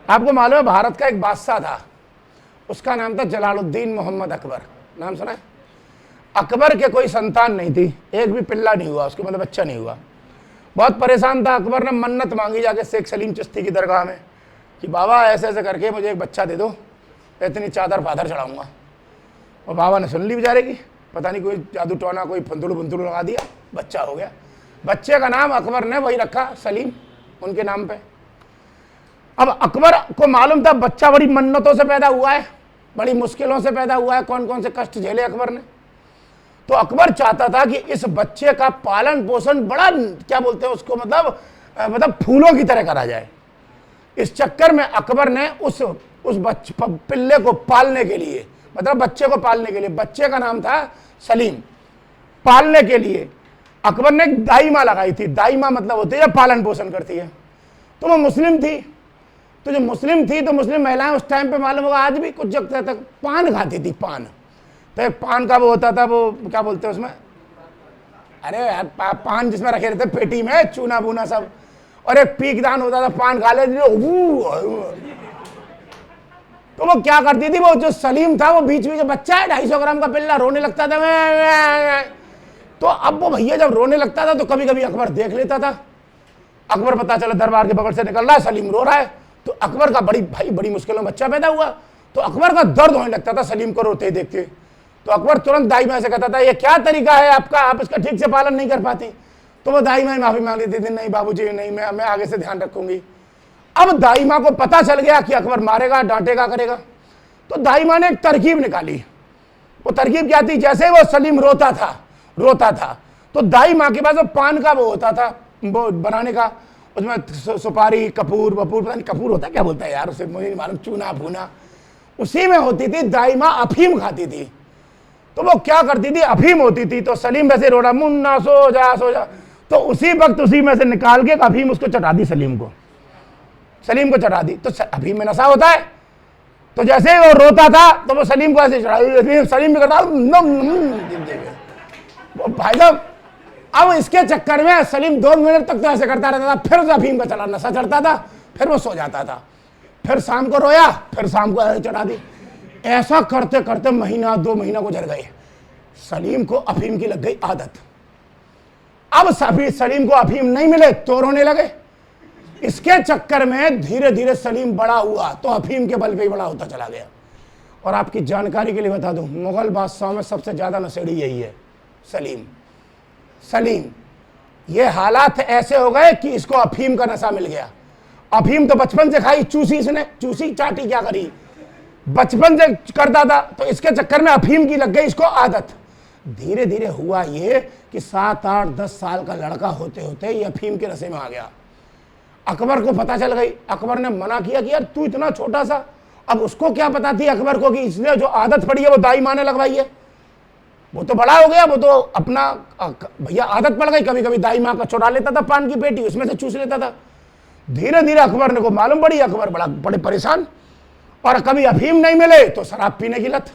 आपको मालूम है भारत का एक बादशाह था, उसका नाम था जलालुद्दीन मोहम्मद अकबर। नाम सुना है? अकबर के कोई संतान नहीं थी, एक भी पिल्ला नहीं हुआ उसको, मतलब बच्चा नहीं हुआ। बहुत परेशान था। अकबर ने मन्नत मांगी जाके शेख सलीम चिश्ती की दरगाह में कि बाबा ऐसे ऐसे करके मुझे एक बच्चा दे दो, इतनी चादर फादर चढ़ाऊंगा। और बाबा ने सुन ली बेचारे की, पता नहीं कोई जादू टोना, कोई फंदुलू बंदुलू लगा दिया, बच्चा हो गया। बच्चे का नाम अकबर ने वही रखा, सलीम, उनके नाम पे। अब अकबर को मालूम था बच्चा बड़ी मन्नतों से पैदा हुआ है, बड़ी मुश्किलों से पैदा हुआ है, कौन कौन से कष्ट झेले अकबर ने। तो अकबर चाहता था कि इस बच्चे का पालन पोषण बड़ा, क्या बोलते हैं उसको, मतलब फूलों की तरह करा जाए। इस चक्कर में अकबर ने उस पिल्ले को पालने के लिए, मतलब बच्चे को पालने के लिए, बच्चे का नाम था सलीम, पालने के लिए अकबर ने एक दाईमा लगाई थी। दाईमा मतलब होती है पालन पोषण करती है। तो वो मुस्लिम थी। तो जो मुस्लिम थी, तो मुस्लिम महिलाएं उस टाइम पे मालूम होगा आज भी कुछ जगह तक पान खाती थी, पान। तो एक पान का वो होता था, वो क्या बोलते हैं उसमें, अरे यार पान जिसमें रखे रहते पेटी में, चूना बूना सब, और एक पीकदान होता था, पान खा लेते। तो वो क्या करती थी, वो जो सलीम था वो बीच में, जो बच्चा है 250 ग्राम का पिल्ला, रोने लगता था। तो अब वो भैया जब रोने लगता था तो कभी कभी अकबर देख लेता था। अकबर पता चला दरबार के बगल से निकल रहा है, सलीम रो रहा है। तो अकबर का बड़ी मुश्किलों में बच्चा पैदा हुआ। तो अकबर का दर्द होने लगता था सलीम को रोते देखते। तो अकबर तुरंत दाई माँ से कहता था, ये क्या तरीका है आपका, आप इसका ठीक से पालन नहीं कर पाती। तो वो दाई माँ माफी मांग लेती थी, नहीं बाबूजी नहीं, मैं आगे से ध्यान रखूंगी। अब दाई माँ को पता चल गया कि अकबर मारेगा, डांटेगा, करेगा। तो दाई माँ ने एक तरकीब निकाली। वो तरकीब क्या थी, जैसे वो सलीम रोता था तो दाई माँ के पास वो पान का वो होता था, वो बनाने का, उसमें सुपारी, कपूर वपूर, पता नहीं कपूर होता क्या बोलता है यार उसे, मुझे नहीं मालूम, चूना भूना, उसी में होती थी। दाई माँ अफीम खाती थी। तो वो क्या करती थी, अफीम होती थी, तो सलीम वैसे रो रहा, मुन्ना सो जा, तो उसी वक्त उसी में से निकाल के अफीम उसको चढ़ा दी, सलीम को चढ़ा दी। तो अफीम में नशा होता है, तो जैसे ही वो रोता था तो वो सलीम को ऐसे चढ़ा दी, सलीम भी करता भाई साहब। अब इसके चक्कर में सलीम 2 मिनट तक तो ऐसे करता रहता था, फिर उसे अफीम का चला नशा चढ़ता था, फिर वो सो जाता था, फिर शाम को रोया, फिर शाम को ऐसे चढ़ा दी। ऐसा करते करते महीना 2 महीना गुजर गए। सलीम को अफीम की लग गई आदत। अब सलीम को अफीम नहीं मिले तो रोने लगे। इसके चक्कर में धीरे धीरे सलीम बड़ा हुआ तो अफीम के बल पे ही बड़ा होता चला गया। और आपकी जानकारी के लिए बता दूं, मुगल बादशाह में सबसे ज्यादा नशेड़ी यही है, सलीम। ये हालात ऐसे हो गए कि इसको अफीम का नशा मिल गया। अफीम तो बचपन से खाई, चूसी, इसने चूसी चाटी क्या करी, बचपन से करता था, तो इसके चक्कर में अफीम की लग गई इसको आदत। धीरे धीरे हुआ ये कि 7, 8, 10 साल का लड़का होते होते ये अफीम के नशे में आ गया। अकबर को पता चल गई। अकबर ने मना किया कि यार तू इतना छोटा सा, अब उसको क्या पता थी अकबर को कि इसने जो आदत पड़ी है वो दाई माने लगवाई है। वो तो बड़ा हो गया, वो तो अपना भैया आदत पड़ गई, कभी कभी दाई माँ का चुरा लेता था पान की पेटी, उसमें से चूस लेता था। धीरे धीरे अकबर ने को मालूम पड़ी, अकबर बड़े परेशान, और कभी अफीम नहीं मिले तो शराब पीने की लत।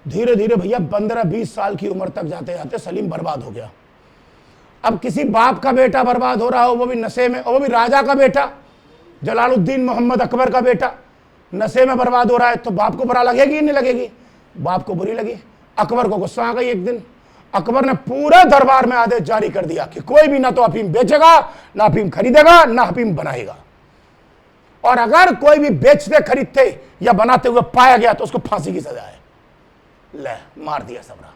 धीरे धीरे भैया 15-20 साल की उम्र तक जाते जाते सलीम बर्बाद हो गया। अब किसी बाप का बेटा बर्बाद हो रहा हो, वो भी नशे में, और वो भी राजा का बेटा, जलालुद्दीन मोहम्मद अकबर का बेटा नशे में बर्बाद हो रहा है, तो बाप को बुरा लगेगी नहीं लगेगी? बाप को बुरी लगी। अकबर को गुस्सा आ गई। एक दिन अकबर ने पूरे दरबार में आदेश जारी कर दिया कि कोई भी ना तो अफीम बेचेगा, ना अफीम खरीदेगा, ना अफीम बनाएगा, और अगर कोई भी बेचते खरीदते या बनाते हुए पाया गया तो उसको फांसी की सजा है। ले, मार दिया सबरा।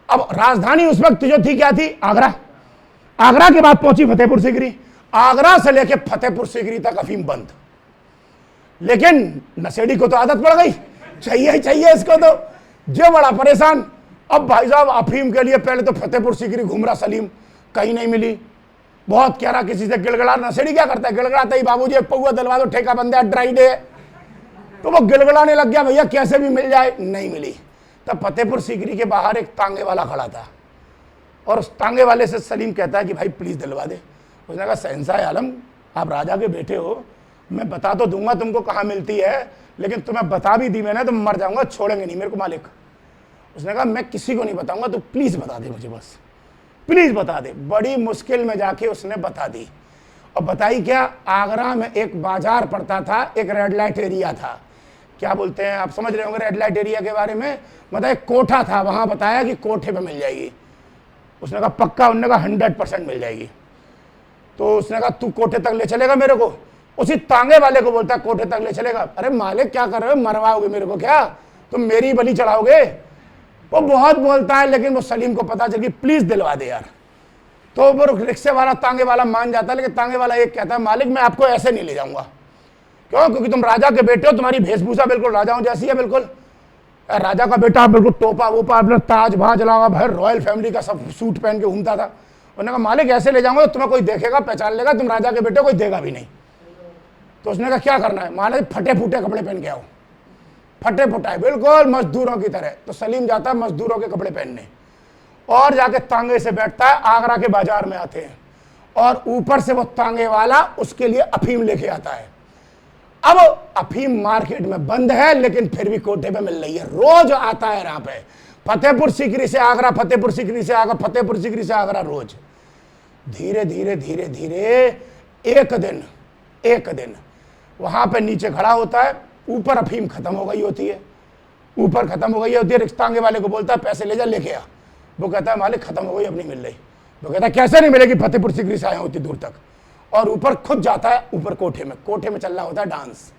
अब राजधानी उस वक्त जो थी क्या थी, आगरा के बाद पहुंची फतेहपुर सीकरी। आगरा से लेके फतेहपुर सीकरी तक अफीम बंद। लेकिन नशेड़ी को तो आदत पड़ गई, चाहिए इसको, तो जो बड़ा परेशान। अब भाई साहब अफीम के लिए पहले तो फतेहपुर सीकरी घूम रहा सलीम, कहीं नहीं मिली। बहुत कह रहा किसी से, गिड़गड़ा। नशेड़ी क्या करता है, गिड़गड़ाता ही, बाबूजी एक पौवा दिलवा दो, ठेका बंद है, ड्राई डे। तो वो गिड़गड़ाने लग गया, भैया कैसे भी मिल जाए, नहीं मिली। तब फतेहपुर सीकरी के बाहर एक तांगे वाला खड़ा था, और उस तांगे वाले से सलीम कहता है कि भाई प्लीज दिलवा दे। उसने कहा शहंशाह आलम, आप राजा के बेटे हो, मैं बता तो दूंगा तुमको कहाँ मिलती है, लेकिन तुम्हें बता भी दी मैंने तो मर जाऊंगा, छोड़ेंगे नहीं मेरे को मालिक। उसने कहा मैं किसी को नहीं बताऊंगा, तो प्लीज बता दे मुझे, बस प्लीज बता दे। बड़ी मुश्किल में जाके उसने बता दी। और बताइए क्या, आगरा में एक बाजार पड़ता था, एक रेड लाइट एरिया था, क्या बोलते हैं आप समझ रहे होंगे रेड लाइट एरिया के बारे में, मतलब एक कोठा था, वहां बताया कि कोठे पे मिल जाएगी। उसने कहा पक्का, उन्होंने कहा 100% मिल जाएगी। तो उसने कहा तू कोठे तक ले चलेगा मेरे को? उसी तांगे वाले को बोलता कोठे तक ले चलेगा। अरे मालिक क्या कर रहे हो, मरवाओगे मेरे को क्या, तुम मेरी बलि चढ़ाओगे? वो बहुत बोलता है, लेकिन वो सलीम को पता चल कि प्लीज दिलवा दे यार। तो वो रिक्शे वाला तांगे वाला मान जाता है, लेकिन तांगे वाला एक कहता है मालिक मैं आपको ऐसे नहीं ले जाऊंगा। क्यों? क्योंकि तुम राजा के बेटे हो, तुम्हारी वेशभूषा बिल्कुल राजाओं जैसी है, बिल्कुल राजा का बेटा, बिल्कुल टोपा वोपा, अपने ताज भाज लगा, भाई रॉयल फैमिली का सब सूट पहन के घूमता था। उन्होंने कहा मालिक ऐसे ले जाऊंगा तो तुम्हें कोई देखेगा, पहचान लेगा, तुम राजा के बेटे, कोई देगा भी नहीं। तो उसने कहा क्या करना है? मालिक फटे फूटे कपड़े पहन के आओ। फटे फुटाए बिल्कुल मजदूरों की तरह। तो सलीम जाता है मजदूरों के कपड़े पहनने और जाके तांगे से बैठता है, आगरा के बाजार में आते हैं और ऊपर से वो तांगे वाला उसके लिए अफीम लेके आता है। अब अफीम मार्केट में बंद है, लेकिन फिर भी कोठे पे मिल रही है, रोज आता है यहाँ पे, फतेहपुर सीकरी से आगरा, फतेहपुर सीकरी से आगरा, फतेहपुर सीकरी से आगरा, रोज। धीरे धीरे धीरे धीरे एक दिन वहां पे नीचे खड़ा होता है, ऊपर अफीम खत्म हो गई होती है, ऊपर खत्म हो गई होती है। रिक्तांगे वाले को बोलता है पैसे ले जा, लेके आ। वो कहता है मालिक खत्म हो गई, अब नहीं मिल रही। वो कहता है कैसे नहीं मिलेगी, फतेहपुर सीकरी से आया होती दूर तक। और ऊपर खुद जाता है, ऊपर कोठे में चल रहा होता है डांस।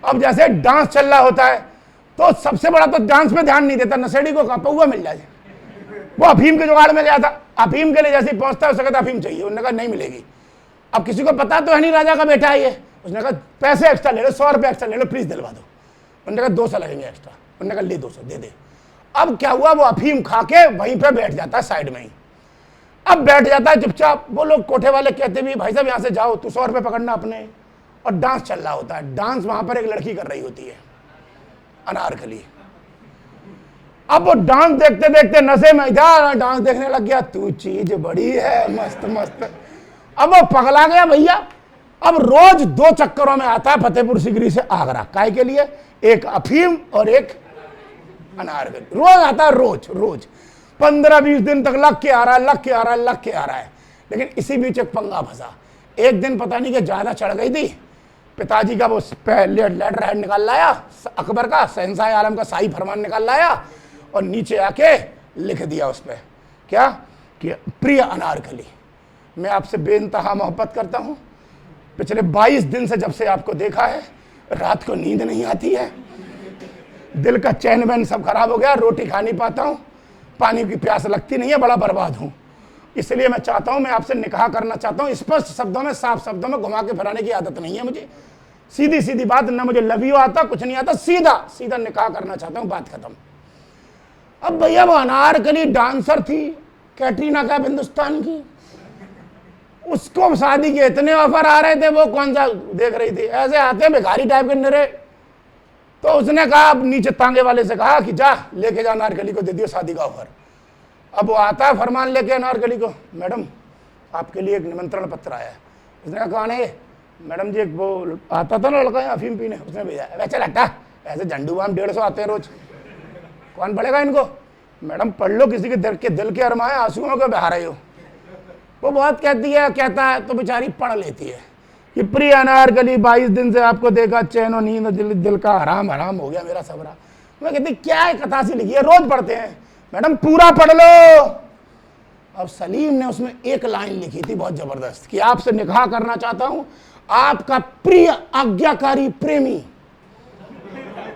अब जैसे डांस चल रहा होता है तो सबसे बड़ा तो डांस पे ध्यान नहीं देता, नशेड़ी को पौवा मिल जाए। वो अफीम के जुगाड़ में गया था, अफीम के लिए जैसे पहुंचता है उसने कहा अफीम चाहिए, उन्होंने कहा नहीं मिलेगी। अब किसी को पता तो है नहीं राजा का बेटा है ये, उसने कहा पैसे एक्स्ट्रा ले लो, 100 रुपये एक्स्ट्रा ले लो, प्लीज दिलवा दो। उन्होंने कहा 200 लगेंगे एक्स्ट्रा। उन्होंने कहा ले 200 दे दे। अब क्या हुआ, वो अफीम खा के वहीं पे बैठ जाता है साइड में ही। अब बैठ जाता है चुपचाप। वो लोग कोठे वाले कहते भी भाई साहब यहाँ से जाओ, तू 100 रुपये पकड़ना अपने। और डांस चल रहा होता है, डांस वहां पर एक लड़की कर रही होती है, अनारकली। अब वो डांस देखते देखते नशे में इधर डांस देखने लग गया, तू चीज बड़ी है, मस्त मस्त। अब वो पगला गया भैया। अब रोज 2 चक्करों में आता है फतेहपुर सीकरी से आगरा, काय के लिए? एक अफीम और एक अनारकली। रोज आता है, रोज 15-20 दिन तक लग के आ रहा है। लेकिन इसी बीच एक पंगा फंसा। एक दिन पता नहीं कि ज्यादा चढ़ गई थी, पिताजी का वो लेटर हेड निकाल लाया, अकबर का, शहंशाह आलम का शाही फरमान निकाल लाया और नीचे आके लिख दिया उस पर क्या कि प्रिय अनारकली, मैं आपसे बेइंतहा मोहब्बत करता हूँ। पिछले 22 दिन से जब से आपको देखा है, रात को नींद नहीं आती है, दिल का चैन वैन सब खराब हो गया, रोटी खा नहीं पाता हूँ, पानी की प्यास लगती नहीं है, बड़ा बर्बाद हूँ। इसलिए मैं चाहता हूँ, मैं आपसे निकाह करना चाहता हूँ। स्पष्ट शब्दों में, साफ शब्दों में, घुमा के फिराने की आदत नहीं है मुझे, सीधी सीधी बात, ना मुझे लव यू आता, कुछ नहीं आता, सीधा सीधा निकाह करना चाहता हूँ, बात खत्म। अब भैया वो अनारकली डांसर थी, कैटरीना कैफ हिंदुस्तान की, उसको शादी के इतने ऑफर आ रहे थे, वो कौन सा देख रही थी, ऐसे आते भिखारी टाइप के नरे। तो उसने कहा, अब नीचे तांगे वाले से कहा कि जा लेके जा अनारकली को, दे दियो शादी का ऑफर। अब वो आता है फरमान लेके अनारकली को, मैडम आपके लिए एक निमंत्रण पत्र आया है। उसने कहा कौन है? मैडम जी एक वो आता था ना लड़का अफीम पीने, उसने भेजा है। वैसे लगता ऐसे झंडू बाम 150 आते हैं रोज, कौन पढ़ेगा इनको? मैडम पढ़ लो, किसी के दिल के अरमाए आंसुओं को बहा रहे हो। वो बहुत कहता है तो बेचारी पढ़ लेती है कि प्रिय अनारकली 22 दिन से आपको देखा, चैन और नींद, दिल का हराम हो गया मेरा सबरा। मैं कहती क्या है, कथा सी लिखी है, रोज पढ़ते हैं। मैडम पूरा पढ़ लो। अब सलीम ने उसमें एक लाइन लिखी थी बहुत जबरदस्त कि आपसे निकाह करना चाहता हूं, आपका प्रिय आज्ञाकारी प्रेमी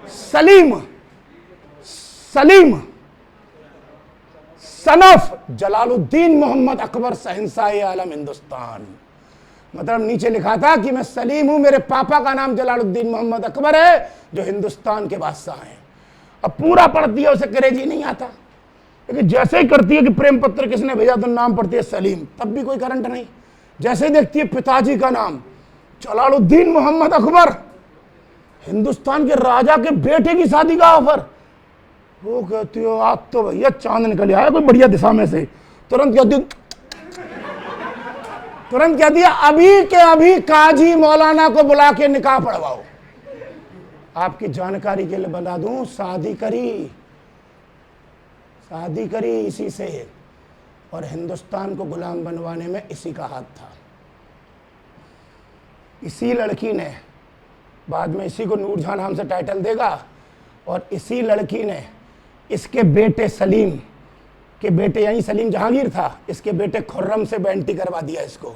सलीम सनफ जलालुद्दीन मोहम्मद अकबर शहंशाह आलम हिंदुस्तान। मतलब नीचे लिखा था कि मैं सलीम हूं, मेरे पापा का नाम जलालुद्दीन मोहम्मद अकबर है जो हिंदुस्तान के बादशाह हैं। अब पूरा पढ़ती है, उसे अंग्रेजी नहीं आता, लेकिन जैसे ही करती है कि प्रेम पत्र किसने भेजा तो नाम पढ़ती है सलीम, तब भी कोई करंट नहीं। जैसे ही देखती है पिताजी का नाम जलालुद्दीन मोहम्मद अकबर, हिंदुस्तान के राजा के बेटे की शादी का ऑफर, वो कहती हो आप तो भैया चांद निकल आया कोई बढ़िया दिशा में से। तुरंत कह दिया अभी के अभी काजी मौलाना को बुला के निकाह पढ़वाओ। आपकी जानकारी के लिए बता दूं, शादी करी इसी से, और हिंदुस्तान को गुलाम बनवाने में इसी का हाथ था। इसी लड़की ने, बाद में इसी को नूरजहां नाम से टाइटल देगा, और इसी लड़की ने इसके बेटे सलीम के बेटे, यही सलीम जहांगीर था, इसके बेटे खुर्रम से बेंटी करवा दिया इसको,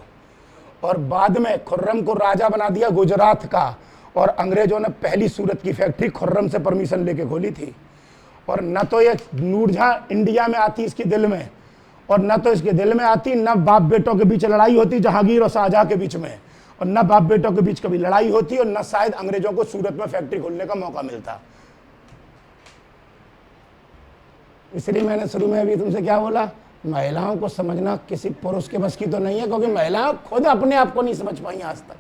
और बाद में खुर्रम को राजा बना दिया गुजरात का, और अंग्रेजों ने पहली सूरत की फैक्ट्री खुर्रम से परमिशन लेके खोली थी। और न तो ये नूरजहां इंडिया में आती इसके दिल में, और न तो इसके दिल में आती, न बाप बेटों के बीच लड़ाई होती जहांगीर और शाहजहां के बीच में, और न बाप बेटों के बीच कभी लड़ाई होती, और न शायद अंग्रेजों को सूरत में फैक्ट्री खोलने का मौका मिलता। इसलिए मैंने शुरू में अभी तुमसे क्या बोला, महिलाओं को समझना किसी पुरुष के बस की तो नहीं है, क्योंकि महिलाएं खुद अपने आप को नहीं समझ पाई आज तक।